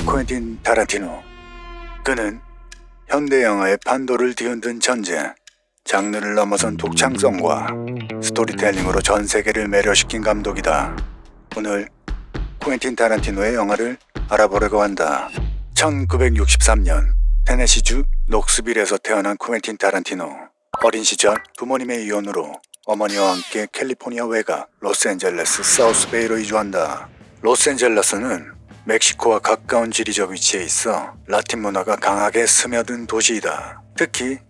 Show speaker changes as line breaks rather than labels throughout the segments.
쿠엔틴 타란티노. 그는 현대 영화의 판도를 뒤흔든 천재, 장르를 넘어선 독창성과 스토리텔링으로 전 세계를 매료시킨 감독이다. 오늘 쿠엔틴 타란티노의 영화를 알아보려고 한다. 1963년 테네시주 녹스빌에서 태어난 쿠엔틴 타란티노. 어린 시절 부모님의 이혼으로 어머니와 함께 캘리포니아 외곽 로스앤젤레스 사우스베이로 이주한다. 로스앤젤레스는 멕시코와 가까운 지리적 위치에 있어 라틴 문화가 강하게 스며든 도시이다. 특히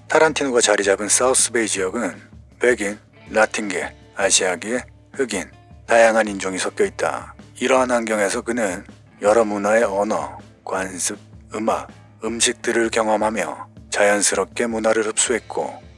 타란티노가 자리 잡은 사우스베이 지역은 백인, 라틴계, 아시아계, 흑인, 다양한 인종이 섞여 있다. 이러한 환경에서 그는 여러 문화의 언어, 관습, 음악, 음식들을 경험하며 자연스럽게 문화를 흡수했고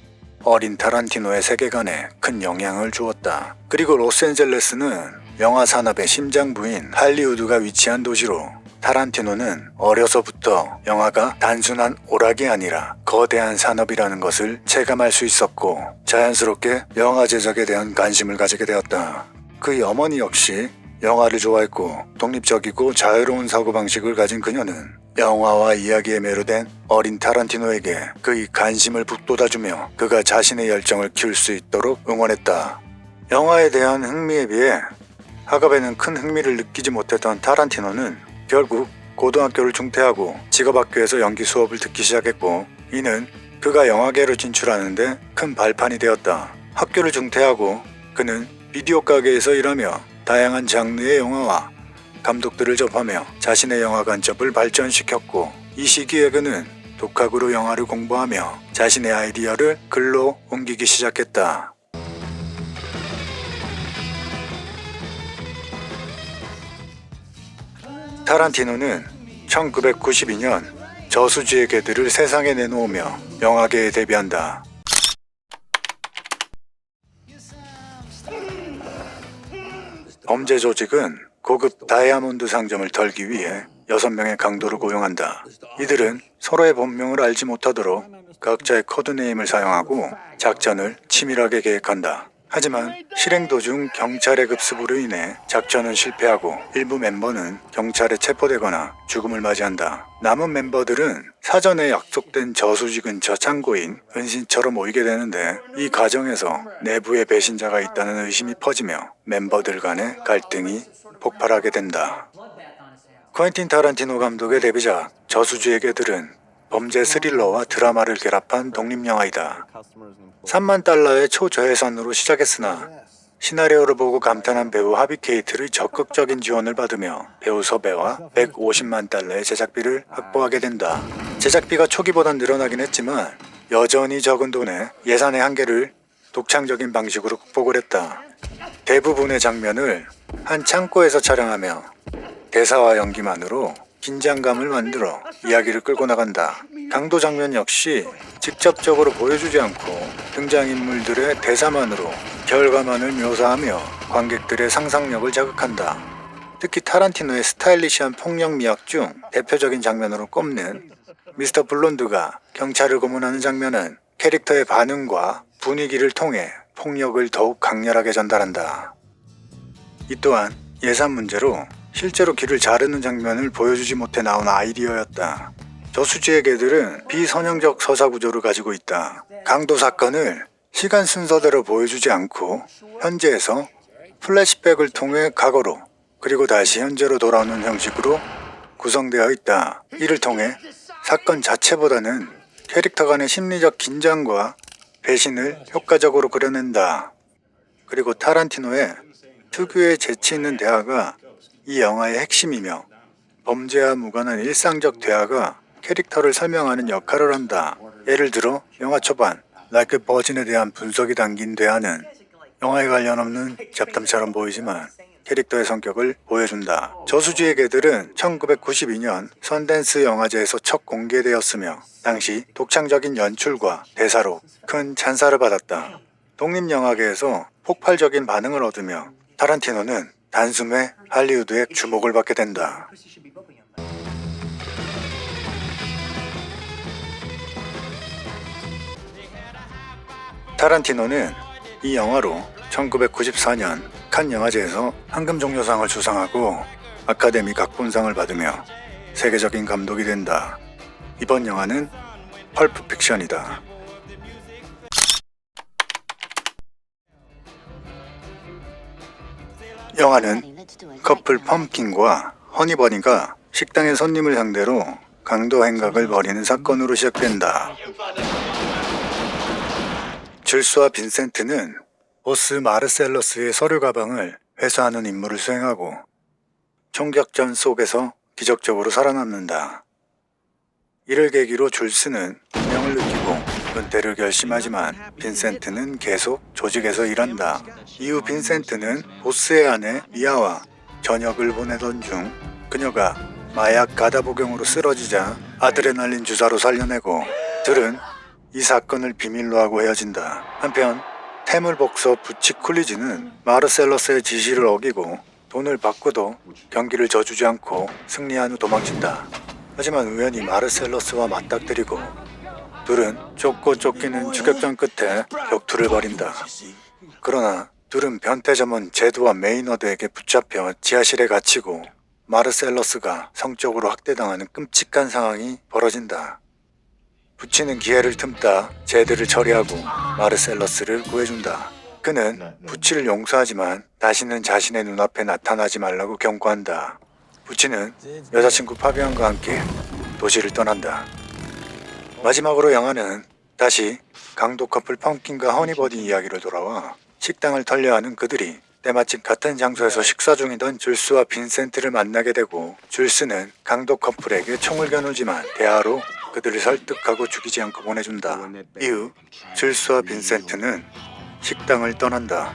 어린 타란티노의 세계관에 큰 영향을 주었다. 그리고 로스앤젤레스는 영화 산업의 심장부인 할리우드가 위치한 도시로 타란티노는 어려서부터 영화가 단순한 오락이 아니라 거대한 산업이라는 것을 체감할 수 있었고 자연스럽게 영화 제작에 대한 관심을 가지게 되었다. 그의 어머니 역시 영화를 좋아했고 독립적이고 자유로운 사고방식을 가진 그녀는 영화와 이야기에 매료된 어린 타란티노에게 그의 관심을 북돋아주며 그가 자신의 열정을 키울 수 있도록 응원했다. 영화에 대한 흥미에 비해 학업에는 큰 흥미를 느끼지 못했던 타란티노는 결국 고등학교를 중퇴하고 직업학교에서 연기 수업을 듣기 시작했고 이는 그가 영화계로 진출하는데 큰 발판이 되었다. 학교를 중퇴하고 그는 비디오 가게에서 일하며 다양한 장르의 영화와 감독들을 접하며 자신의 영화 관점을 발전시켰고 이 시기에 그는 독학으로 영화를 공부하며 자신의 아이디어를 글로 옮기기 시작했다. 타란티노는 1992년 저수지의 개들을 세상에 내놓으며 영화계에 데뷔한다. 범죄 조직은 고급 다이아몬드 상점을 털기 위해 6명의 강도를 고용한다. 이들은 서로의 본명을 알지 못하도록 각자의 코드네임을 사용하고 작전을 치밀하게 계획한다. 하지만 실행 도중 경찰의 급습으로 인해 작전은 실패하고 일부 멤버는 경찰에 체포되거나 죽음을 맞이한다. 남은 멤버들은 사전에 약속된 저수지 근처 창고인 은신처로 모이게 되는데 이 과정에서 내부에 배신자가 있다는 의심이 퍼지며 멤버들 간의 갈등이 폭발하게 된다. 쿠엔틴 타란티노 감독의 데뷔작 저수지의 개들은 범죄 스릴러와 드라마를 결합한 독립영화이다. 3만 달러의 초저예산으로 시작했으나 시나리오를 보고 감탄한 배우 하비 케이트의 적극적인 지원을 받으며 배우 섭외와 150만 달러의 제작비를 확보하게 된다. 제작비가 초기보단 늘어나긴 했지만 여전히 적은 돈에 예산의 한계를 독창적인 방식으로 극복을 했다. 대부분의 장면을 한 창고에서 촬영하며 대사와 연기만으로 긴장감을 만들어 이야기를 끌고 나간다. 강도 장면 역시 직접적으로 보여주지 않고 등장인물들의 대사만으로 결과만을 묘사하며 관객들의 상상력을 자극한다. 특히 타란티노의 스타일리시한 폭력 미학 중 대표적인 장면으로 꼽는 미스터 블론드가 경찰을 고문하는 장면은 캐릭터의 반응과 분위기를 통해 폭력을 더욱 강렬하게 전달한다. 이 또한 예산 문제로 실제로 길을 자르는 장면을 보여주지 못해 나온 아이디어였다. 저수지의 개들은 비선형적 서사 구조를 가지고 있다. 강도 사건을 시간 순서대로 보여주지 않고 현재에서 플래시백을 통해 과거로 그리고 다시 현재로 돌아오는 형식으로 구성되어 있다. 이를 통해 사건 자체보다는 캐릭터 간의 심리적 긴장과 배신을 효과적으로 그려낸다. 그리고 타란티노의 특유의 재치 있는 대화가 이 영화의 핵심이며 범죄와 무관한 일상적 대화가 캐릭터를 설명하는 역할을 한다. 예를 들어 영화 초반 라이크 버진에 대한 분석이 담긴 대화는 영화에 관련 없는 잡담처럼 보이지만 캐릭터의 성격을 보여준다. 저수지의 개들은 1992년 선댄스 영화제에서 첫 공개되었으며 당시 독창적인 연출과 대사로 큰 찬사를 받았다. 독립영화계에서 폭발적인 반응을 얻으며 타란티노는 단숨에 할리우드의 주목을 받게 된다. 타란티노는 이 영화로 1994년 칸 영화제에서 황금종려상을 수상하고 아카데미 각본상을 받으며 세계적인 감독이 된다. 이번 영화는 펄프 픽션이다. 영화는 커플 펌킨과 허니버니가 식당의 손님을 상대로 강도 행각을 벌이는 사건으로 시작된다. 줄스와 빈센트는 보스 마르셀러스의 서류 가방을 회수하는 임무를 수행하고 총격전 속에서 기적적으로 살아남는다. 이를 계기로 줄스는 운명을 느끼고 은퇴를 결심하지만 빈센트는 계속 조직에서 일한다. 이후 빈센트는 보스의 아내 미아와 저녁을 보내던 중 그녀가 마약 가다 복용으로 쓰러지자 아드레날린 주사로 살려내고 둘은 이 사건을 비밀로 하고 헤어진다. 한편 태물복서 부치 쿨리지는 마르셀러스의 지시를 어기고 돈을 받고도 경기를 져주지 않고 승리한 후 도망친다. 하지만 우연히 마르셀러스와 맞닥뜨리고 둘은 쫓고 쫓기는 추격전 끝에 격투를 벌인다. 그러나 둘은 변태 전문 제드와 메이너드에게 붙잡혀 지하실에 갇히고 마르셀러스가 성적으로 학대당하는 끔찍한 상황이 벌어진다. 부치는 기회를 틈타 제드를 처리하고 마르셀러스를 구해준다. 그는 부치를 용서하지만 다시는 자신의 눈앞에 나타나지 말라고 경고한다. 부치는 여자친구 파비안과 함께 도시를 떠난다. 마지막으로 영화는 다시 강도 커플 펌킨과 허니버디 이야기로 돌아와 식당을 털려하는 그들이 때마침 같은 장소에서 식사 중이던 줄스와 빈센트를 만나게 되고 줄스는 강도 커플에게 총을 겨누지만 대화로 그들을 설득하고 죽이지 않고 보내준다. 이후 줄스와 빈센트는 식당을 떠난다.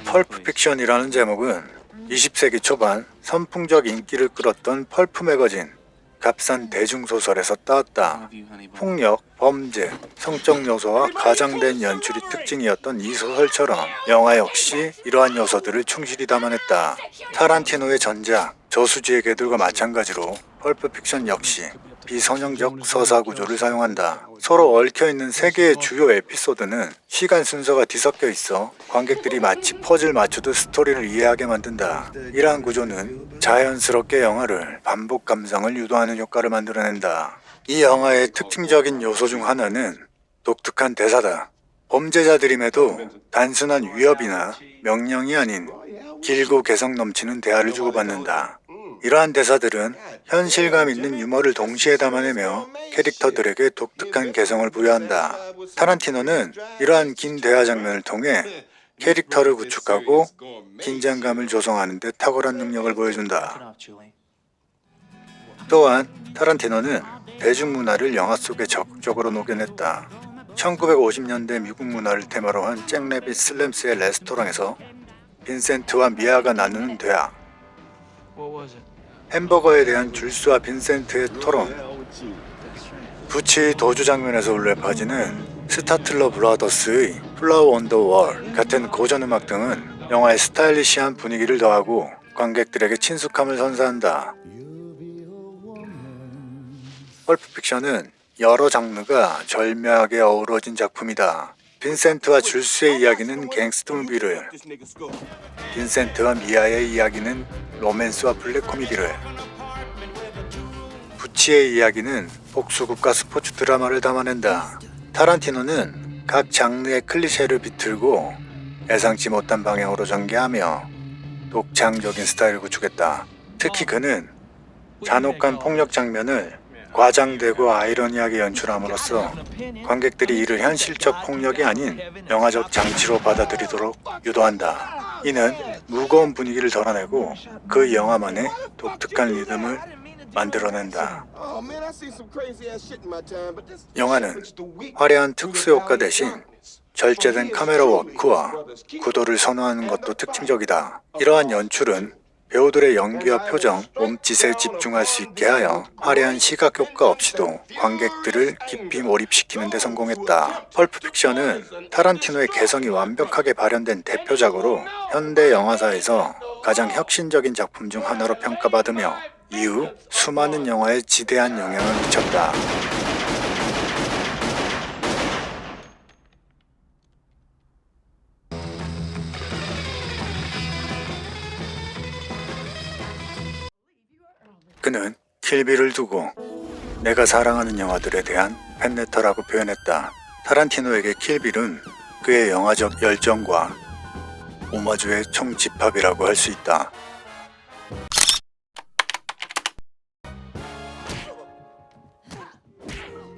펄프 픽션이라는 제목은 20세기 초반 선풍적 인기를 끌었던 펄프 매거진 값싼 대중소설에서 따왔다. 폭력, 범죄, 성적 요소와 과장된 연출이 특징이었던 이 소설처럼 영화 역시 이러한 요소들을 충실히 담아냈다. 타란티노의 전작 저수지의 개들과 마찬가지로 펄프 픽션 역시 비선형적 서사 구조를 사용한다. 서로 얽혀있는 세 개의 주요 에피소드는 시간 순서가 뒤섞여 있어 관객들이 마치 퍼즐 맞추듯 스토리를 이해하게 만든다. 이러한 구조는 자연스럽게 영화를 반복 감상을 유도하는 효과를 만들어낸다. 이 영화의 특징적인 요소 중 하나는 독특한 대사다. 범죄자들임에도 단순한 위협이나 명령이 아닌 길고 개성 넘치는 대화를 주고받는다. 이러한 대사들은 현실감 있는 유머를 동시에 담아내며 캐릭터들에게 독특한 개성을 부여한다. 타란티노는 이러한 긴 대화 장면을 통해 캐릭터를 구축하고 긴장감을 조성하는 데 탁월한 능력을 보여준다. 또한 타란티노는 대중문화를 영화 속에 적극적으로 녹여냈다. 1950년대 미국 문화를 테마로 한 잭 레빗 슬램스의 레스토랑에서 빈센트와 미아가 나누는 대화, 햄버거에 대한 줄스와 빈센트의 토론, 부치 도주 장면에서 울려 퍼지는 스타틀러 브라더스의 플라워 온 더 월 같은 고전 음악 등은 영화의 스타일리시한 분위기를 더하고 관객들에게 친숙함을 선사한다. 펄프 픽션은 여러 장르가 절묘하게 어우러진 작품이다. 빈센트와 줄스의 이야기는 갱스터 무비를, 빈센트와 미아의 이야기는 로맨스와 블랙 코미디를, 부치의 이야기는 복수극과 스포츠 드라마를 담아낸다. 타란티노는 각 장르의 클리셰를 비틀고 예상치 못한 방향으로 전개하며 독창적인 스타일을 구축했다. 특히 그는 잔혹한 폭력 장면을 과장되고 아이러니하게 연출함으로써 관객들이 이를 현실적 폭력이 아닌 영화적 장치로 받아들이도록 유도한다. 이는 무거운 분위기를 덜어내고 그 영화만의 독특한 리듬을 만들어낸다. 영화는 화려한 특수효과 대신 절제된 카메라 워크와 구도를 선호하는 것도 특징적이다. 이러한 연출은 배우들의 연기와 표정, 몸짓에 집중할 수 있게 하여 화려한 시각 효과 없이도 관객들을 깊이 몰입시키는 데 성공했다. 펄프 픽션은 타란티노의 개성이 완벽하게 발현된 대표작으로 현대 영화사에서 가장 혁신적인 작품 중 하나로 평가받으며 이후 수많은 영화에 지대한 영향을 미쳤다. 그는 킬빌을 두고 내가 사랑하는 영화들에 대한 팬레터라고 표현했다. 타란티노에게 킬빌은 그의 영화적 열정과 오마주의 총집합이라고 할 수 있다.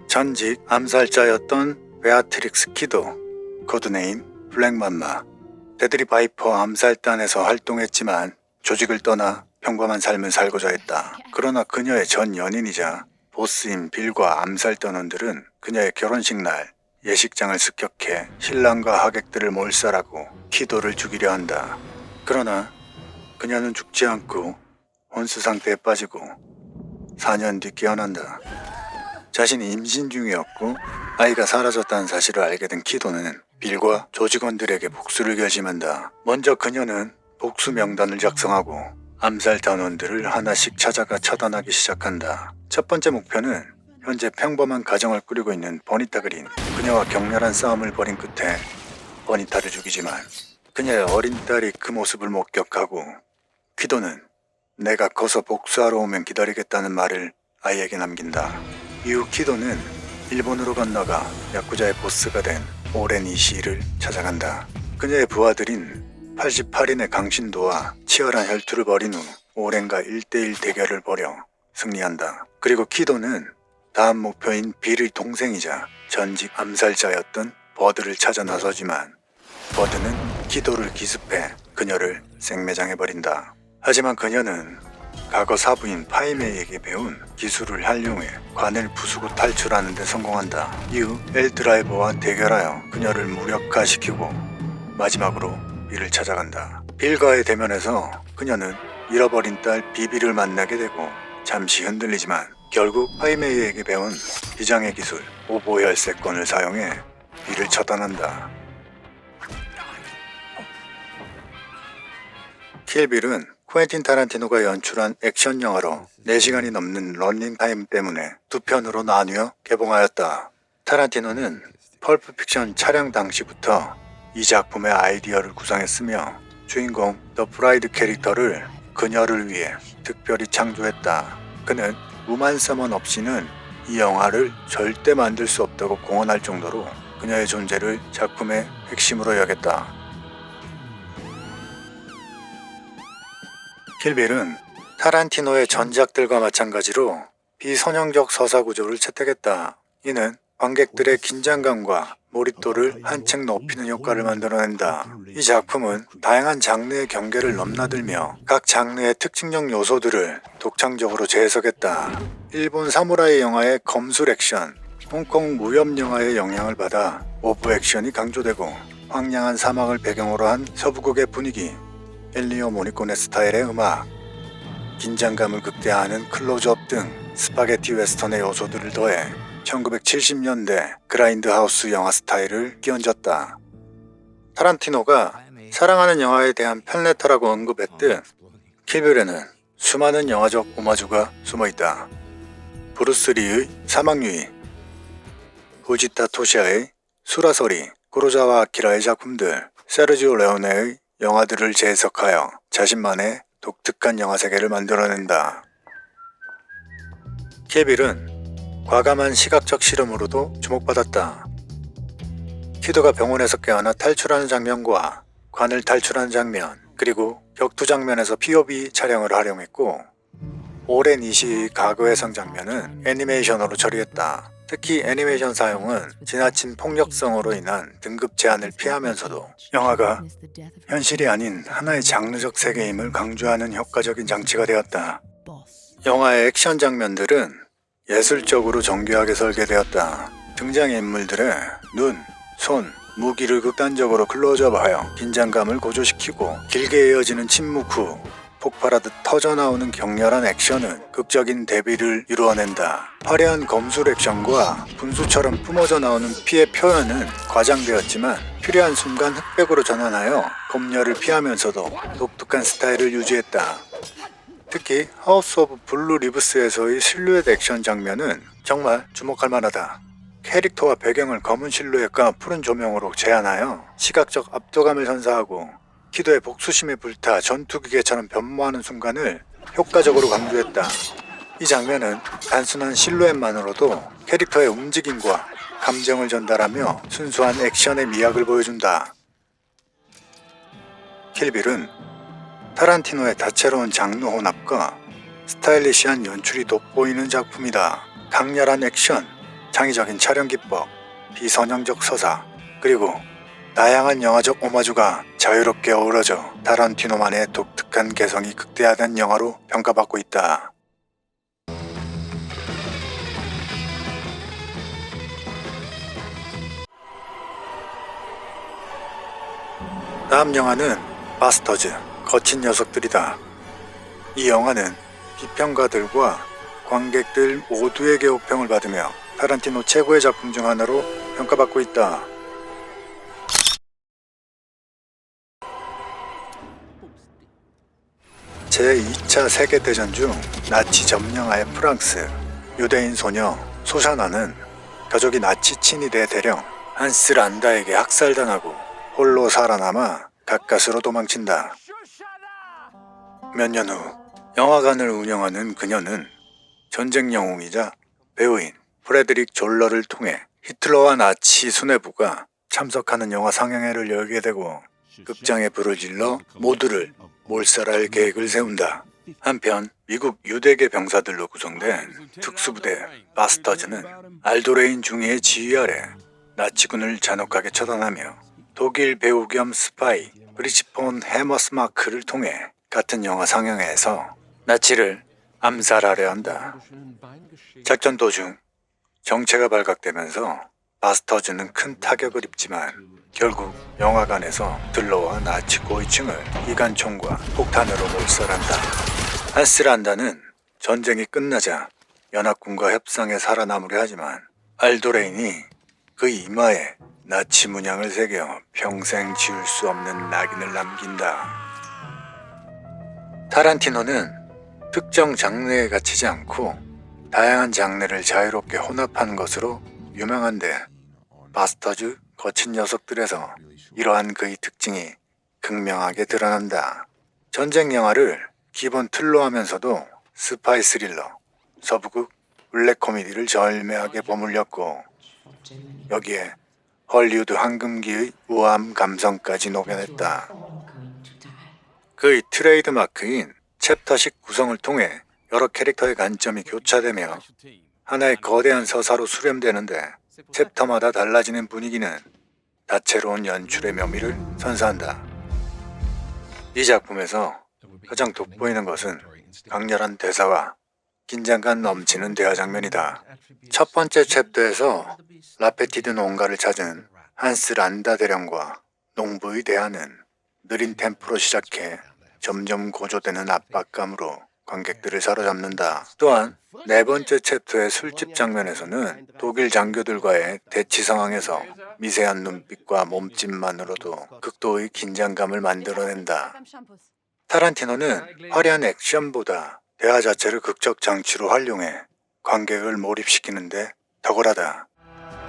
전직 암살자였던 베아트릭스 키도, 코드네임 블랙맘마, 데드리 바이퍼 암살단에서 활동했지만 조직을 떠나 평범한 삶을 살고자 했다. 그러나 그녀의 전 연인이자 보스인 빌과 암살 단원들은 그녀의 결혼식 날 예식장을 습격해 신랑과 하객들을 몰살하고 키도를 죽이려 한다. 그러나 그녀는 죽지 않고 혼수 상태에 빠지고 4년 뒤 깨어난다. 자신이 임신 중이었고 아이가 사라졌다는 사실을 알게 된 키도는 빌과 조직원들에게 복수를 결심한다. 먼저 그녀는 복수 명단을 작성하고 암살 단원들을 하나씩 찾아가 처단하기 시작한다. 첫 번째 목표는 현재 평범한 가정을 꾸리고 있는 버니타 그린. 그녀와 격렬한 싸움을 벌인 끝에 버니타를 죽이지만 그녀의 어린 딸이 그 모습을 목격하고 키도는 내가 커서 복수하러 오면 기다리겠다는 말을 아이에게 남긴다. 이후 키도는 일본으로 건너가 야쿠자의 보스가 된 오렌 이시를 찾아간다. 그녀의 부하들인 88인의 강신도와 치열한 혈투를 벌인 후 오렌과 1대1 대결을 벌여 승리한다. 그리고 키도는 다음 목표인 빌의 동생이자 전직 암살자였던 버드를 찾아 나서지만 버드는 키도를 기습해 그녀를 생매장해버린다. 하지만 그녀는 과거 사부인 파이메이에게 배운 기술을 활용해 관을 부수고 탈출하는 데 성공한다. 이후 엘 드라이버와 대결하여 그녀를 무력화시키고 마지막으로 빌을 찾아간다. 빌과의 대면에서 그녀는 잃어버린 딸 비비를 만나게 되고 잠시 흔들리지만 결국 파이메이에게 배운 비장의 기술 오보 열쇠권을 사용해 빌을 처단한다. 킬빌은 쿠엔틴 타란티노가 연출한 액션 영화로 4시간이 넘는 런닝타임 때문에 두 편으로 나뉘어 개봉하였다. 타란티노는 펄프 픽션 촬영 당시부터 이 작품의 아이디어를 구상했으며 주인공 더 브라이드 캐릭터를 그녀를 위해 특별히 창조했다. 그는 우만 서먼 없이는 이 영화를 절대 만들 수 없다고 공언할 정도로 그녀의 존재를 작품의 핵심으로 여겼다. 킬빌은 타란티노의 전작들과 마찬가지로 비선형적 서사 구조를 채택했다. 이는 관객들의 긴장감과 몰입도를 한층 높이는 효과를 만들어낸다. 이 작품은 다양한 장르의 경계를 넘나들며 각 장르의 특징적 요소들을 독창적으로 재해석했다. 일본 사무라이 영화의 검술 액션, 홍콩 무협 영화의 영향을 받아 오브 액션이 강조되고 황량한 사막을 배경으로 한 서부극의 분위기, 엘리오 모리코네 스타일의 음악, 긴장감을 극대화하는 클로즈업 등 스파게티 웨스턴의 요소들을 더해 1970년대 그라인드하우스 영화 스타일을 끼얹었다. 타란티노가 사랑하는 영화에 대한 팬레터라고 언급했듯 킬빌에는 수많은 영화적 오마주가 숨어있다. 브루스 리의 사막유의, 후지타 토시아의 수라소리, 구로자와 아키라의 작품들, 세르지오 레오네의 영화들을 재해석하여 자신만의 독특한 영화 세계를 만들어낸다. 킬빌은 과감한 시각적 실험으로도 주목받았다. 키도가 병원에서 깨어나 탈출하는 장면과 관을 탈출하는 장면, 그리고 격투 장면에서 POV 촬영을 활용했고 오랜 이시의 과거 해상 장면은 애니메이션으로 처리했다. 특히 애니메이션 사용은 지나친 폭력성으로 인한 등급 제한을 피하면서도 영화가 현실이 아닌 하나의 장르적 세계임을 강조하는 효과적인 장치가 되었다. 영화의 액션 장면들은 예술적으로 정교하게 설계되었다. 등장인물들의 눈, 손, 무기를 극단적으로 클로즈업하여 긴장감을 고조시키고 길게 이어지는 침묵 후 폭발하듯 터져나오는 격렬한 액션은 극적인 대비를 이루어낸다. 화려한 검술 액션과 분수처럼 뿜어져 나오는 피해 표현은 과장되었지만 필요한 순간 흑백으로 전환하여 검열을 피하면서도 독특한 스타일을 유지했다. 특히 하우스 오브 블루 리브스에서의 실루엣 액션 장면은 정말 주목할 만하다. 캐릭터와 배경을 검은 실루엣과 푸른 조명으로 제한하여 시각적 압도감을 선사하고 키도의 복수심에 불타 전투기계처럼 변모하는 순간을 효과적으로 강조했다. 이 장면은 단순한 실루엣만으로도 캐릭터의 움직임과 감정을 전달하며 순수한 액션의 미학을 보여준다. 킬빌은 타란티노의 다채로운 장르 혼합과 스타일리시한 연출이 돋보이는 작품이다. 강렬한 액션, 창의적인 촬영 기법, 비선형적 서사, 그리고 다양한 영화적 오마주가 자유롭게 어우러져 타란티노만의 독특한 개성이 극대화된 영화로 평가받고 있다. 다음 영화는 바스터즈, 거친 녀석들이다. 이 영화는 비평가들과 관객들 모두에게 호평을 받으며 타란티노 최고의 작품 중 하나로 평가받고 있다. 제2차 세계대전 중 나치 점령하의 프랑스, 유대인 소녀 소샤나는 가족이 나치 친위대 대령 한스 란다에게 학살당하고 홀로 살아남아 가까스로 도망친다. 몇 년 후 영화관을 운영하는 그녀는 전쟁 영웅이자 배우인 프레드릭 졸러를 통해 히틀러와 나치 수뇌부가 참석하는 영화 상영회를 열게 되고 극장에 불을 질러 모두를 몰살할 계획을 세운다. 한편 미국 유대계 병사들로 구성된 특수부대 바스터즈는 알도레인 중위의 지휘 아래 나치군을 잔혹하게 처단하며 독일 배우 겸 스파이 브리치 폰 해머스마크를 통해 같은 영화 상영회에서 나치를 암살하려 한다. 작전 도중 정체가 발각되면서 바스터즈는 큰 타격을 입지만 결국 영화관에서 들러와 나치 고위층을 기관총과 폭탄으로 몰살한다. 한스 란다는 전쟁이 끝나자 연합군과 협상에 살아남으려 하지만 알도레인이 그 이마에 나치 문양을 새겨 평생 지울 수 없는 낙인을 남긴다. 타란티노는 특정 장르에 갇히지 않고 다양한 장르를 자유롭게 혼합하는 것으로 유명한데 바스터즈 거친 녀석들에서 이러한 그의 특징이 극명하게 드러난다. 전쟁 영화를 기본 틀로 하면서도 스파이 스릴러, 서부극, 블랙 코미디를 절묘하게 버물렸고 여기에 헐리우드 황금기의 우아함 감성까지 녹여냈다. 그의 트레이드 마크인 챕터식 구성을 통해 여러 캐릭터의 관점이 교차되며 하나의 거대한 서사로 수렴되는데 챕터마다 달라지는 분위기는 다채로운 연출의 묘미를 선사한다. 이 작품에서 가장 돋보이는 것은 강렬한 대사와 긴장감 넘치는 대화 장면이다. 첫 번째 챕터에서 라페티드 농가를 찾은 한스 란다 대령과 농부의 대화는 느린 템포로 시작해 점점 고조되는 압박감으로 관객들을 사로잡는다. 또한 네 번째 챕터의 술집 장면에서는 독일 장교들과의 대치 상황에서 미세한 눈빛과 몸짓만으로도 극도의 긴장감을 만들어낸다. 타란티노는 화려한 액션보다 대화 자체를 극적 장치로 활용해 관객을 몰입시키는데 탁월하다.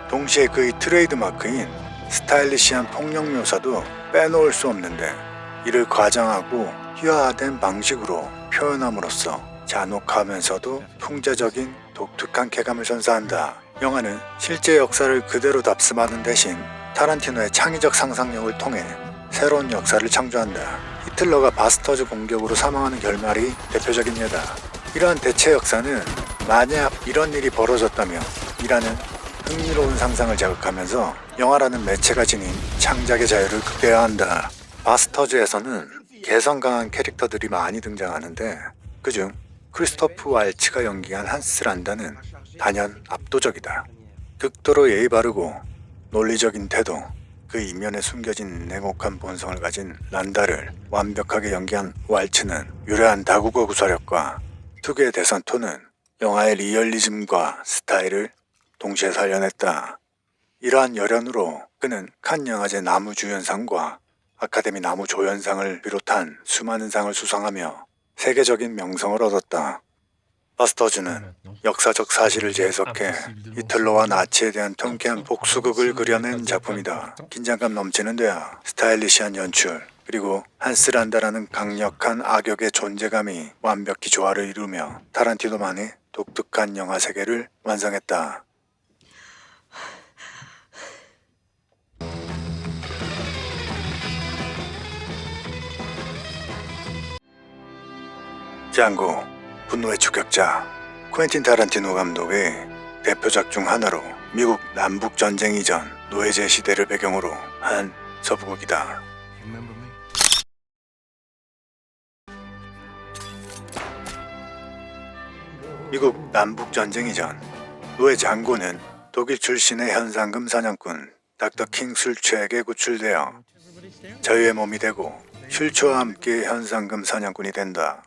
동시에 그의 트레이드마크인 스타일리시한 폭력 묘사도 빼놓을 수 없는데 이를 과장하고 희화화된 방식으로 표현함으로써 잔혹하면서도 풍자적인 독특한 쾌감을 선사한다. 영화는 실제 역사를 그대로 답습하는 대신 타란티노의 창의적 상상력을 통해 새로운 역사를 창조한다. 히틀러가 바스터즈 공격으로 사망하는 결말이 대표적인 예다. 이러한 대체 역사는 만약 이런 일이 벌어졌다며 이라는 흥미로운 상상을 자극하면서 영화라는 매체가 지닌 창작의 자유를 극대화한다. 바스터즈에서는 개성 강한 캐릭터들이 많이 등장하는데 그중 크리스토프 왈츠가 연기한 한스 란다는 단연 압도적이다. 극도로 예의 바르고 논리적인 태도, 그 이면에 숨겨진 냉혹한 본성을 가진 란다를 완벽하게 연기한 왈츠는 유려한 다국어 구사력과 특유의 대선 톤은 영화의 리얼리즘과 스타일을 동시에 살려냈다. 이러한 열연으로 그는 칸 영화제 나무주연상과 아카데미 나무조연상을 비롯한 수많은 상을 수상하며 세계적인 명성을 얻었다. 바스터즈는 역사적 사실을 재해석해 히틀러와 나치에 대한 통쾌한 복수극을 그려낸 작품이다. 긴장감 넘치는 대화, 스타일리시한 연출, 그리고 한스란다라는 강력한 악역의 존재감이 완벽히 조화를 이루며 타란티노만의 독특한 영화 세계를 완성했다. 장고, 분노의 추격자, 쿠엔틴 타란티노 감독의 대표작 중 하나로 미국 남북전쟁 이전 노예제 시대를 배경으로 한 서부극이다. 미국 남북전쟁 이전 노예 장고는 독일 출신의 현상금 사냥꾼 닥터 킹 슐츠에게 구출되어 자유의 몸이 되고 슐츠와 함께 현상금 사냥꾼이 된다.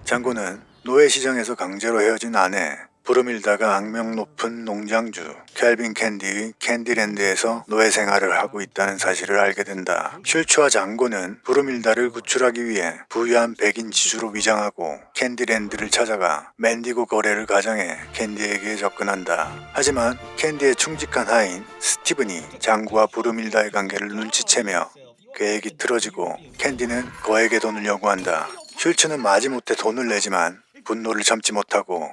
장고는 노예 시장에서 강제로 헤어진 아내 브루밀다가 악명 높은 농장주 켈빈 캔디의 캔디랜드에서 노예 생활을 하고 있다는 사실을 알게 된다. 슐츠와 장고는 브루밀다를 구출하기 위해 부유한 백인 지주로 위장하고 캔디랜드를 찾아가 맨디고 거래를 가장해 캔디에게 접근한다. 하지만 캔디의 충직한 하인 스티븐이 장고와 브루밀다의 관계를 눈치채며 계획이 틀어지고 캔디는 거액의 돈을 요구한다. 슐츠는 마지못해 돈을 내지만 분노를 참지 못하고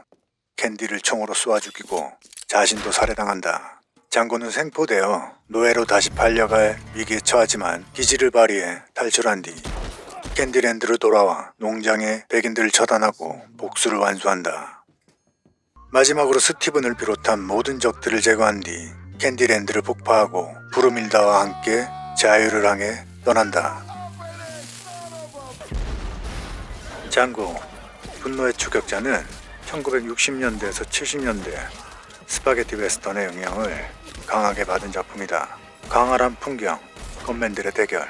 캔디를 총으로 쏘아 죽이고 자신도 살해당한다. 장고는 생포되어 노예로 다시 팔려갈 위기에 처하지만 기지를 발휘해 탈출한 뒤 캔디랜드로 돌아와 농장의 백인들을 처단하고 복수를 완수한다. 마지막으로 스티븐을 비롯한 모든 적들을 제거한 뒤 캔디랜드를 폭파하고 브루밀다와 함께 자유를 향해 떠난다. 장고, 분노의 추격자는 1960년대에서 70년대 스파게티 웨스턴의 영향을 강하게 받은 작품이다. 강활한 풍경, 건맨들의 대결,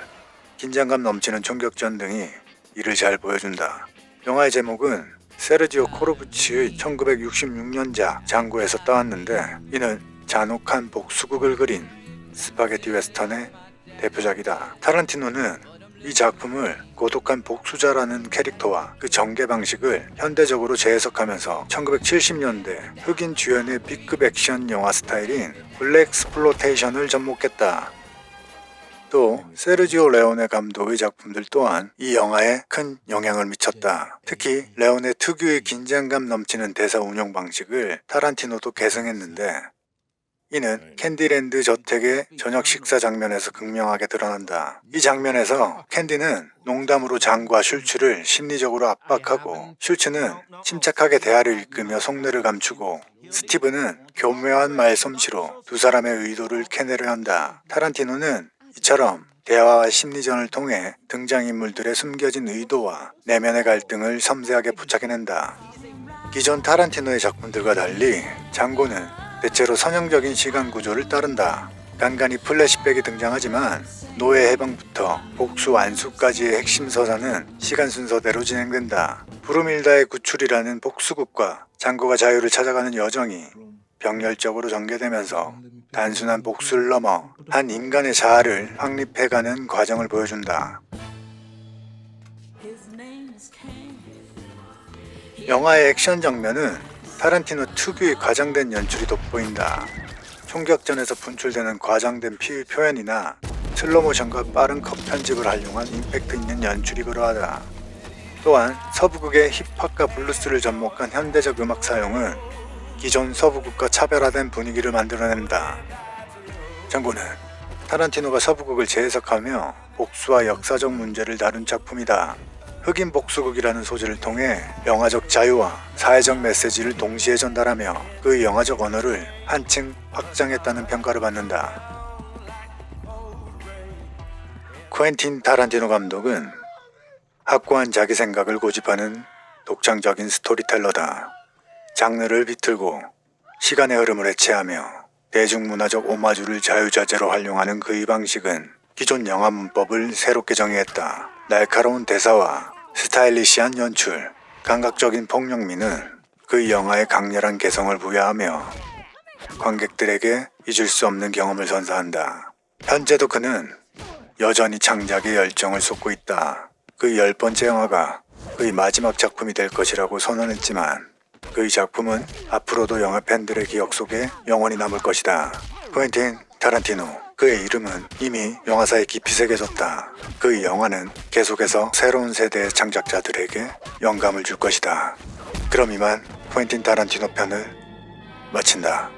긴장감 넘치는 총격전 등이 이를 잘 보여준다. 영화의 제목은 세르지오 코르부치의 1966년작 장고에서 따왔는데 이는 잔혹한 복수극을 그린 스파게티 웨스턴의 대표작이다. 타란티노는 이 작품을 고독한 복수자라는 캐릭터와 그 전개 방식을 현대적으로 재해석하면서 1970년대 흑인 주연의 B급 액션 영화 스타일인 블랙스플로테이션을 접목했다. 또 세르지오 레오네 감독의 작품들 또한 이 영화에 큰 영향을 미쳤다. 특히 레오네 특유의 긴장감 넘치는 대사 운영 방식을 타란티노도 계승했는데 이는 캔디랜드 저택의 저녁 식사 장면에서 극명하게 드러난다. 이 장면에서 캔디는 농담으로 장과 슐츠를 심리적으로 압박하고 슐츠는 침착하게 대화를 이끌며 속내를 감추고 스티븐은 교묘한 말솜씨로 두 사람의 의도를 캐내려 한다. 타란티노는 이처럼 대화와 심리전을 통해 등장인물들의 숨겨진 의도와 내면의 갈등을 섬세하게 포착해낸다. 기존 타란티노의 작품들과 달리 장고는 대체로 선형적인 시간 구조를 따른다. 간간히 플래시백이 등장하지만 노예 해방부터 복수 완수까지의 핵심 서사는 시간 순서대로 진행된다. 브루밀다의 구출이라는 복수극과 장고가 자유를 찾아가는 여정이 병렬적으로 전개되면서 단순한 복수를 넘어 한 인간의 자아를 확립해가는 과정을 보여준다. 영화의 액션 장면은 타란티노 특유의 과장된 연출이 돋보인다. 총격전에서 분출되는 과장된 피의 표현이나 슬로모션과 빠른 컷 편집을 활용한 임팩트 있는 연출이 그러하다. 또한 서부극의 힙합과 블루스를 접목한 현대적 음악 사용은 기존 서부극과 차별화된 분위기를 만들어낸다. 장고는 타란티노가 서부극을 재해석하며 복수와 역사적 문제를 다룬 작품이다. 흑인 복수극이라는 소재를 통해 영화적 자유와 사회적 메시지를 동시에 전달하며 그 영화적 언어를 한층 확장했다는 평가를 받는다. 쿠엔틴 타란티노 감독은 확고한 자기 생각을 고집하는 독창적인 스토리텔러다. 장르를 비틀고 시간의 흐름을 해체하며 대중문화적 오마주를 자유자재로 활용하는 그의 방식은 기존 영화 문법을 새롭게 정의했다. 날카로운 대사와 스타일리시한 연출, 감각적인 폭력미는 그 영화에 강렬한 개성을 부여하며 관객들에게 잊을 수 없는 경험을 선사한다. 현재도 그는 여전히 창작에 열정을 쏟고 있다. 그의 10번째 영화가 그의 마지막 작품이 될 것이라고 선언했지만 그의 작품은 앞으로도 영화 팬들의 기억 속에 영원히 남을 것이다. 쿠엔틴 타란티노 그의 이름은 이미 영화사에 깊이 새겨졌다. 그 영화는 계속해서 새로운 세대의 창작자들에게 영감을 줄 것이다. 그럼 이만 코엔틴 타란티노 편을 마친다.